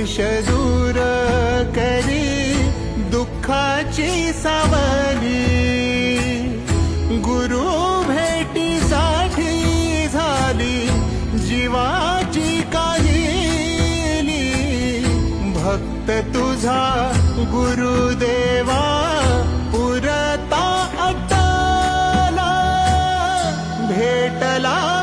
वर्ष दूर करी दुःखाची सावली, गुरु भेटीसाठी झाली जीवाची काहिली। भक्त तुझा गुरुदेवा पुरता अटला, भेटला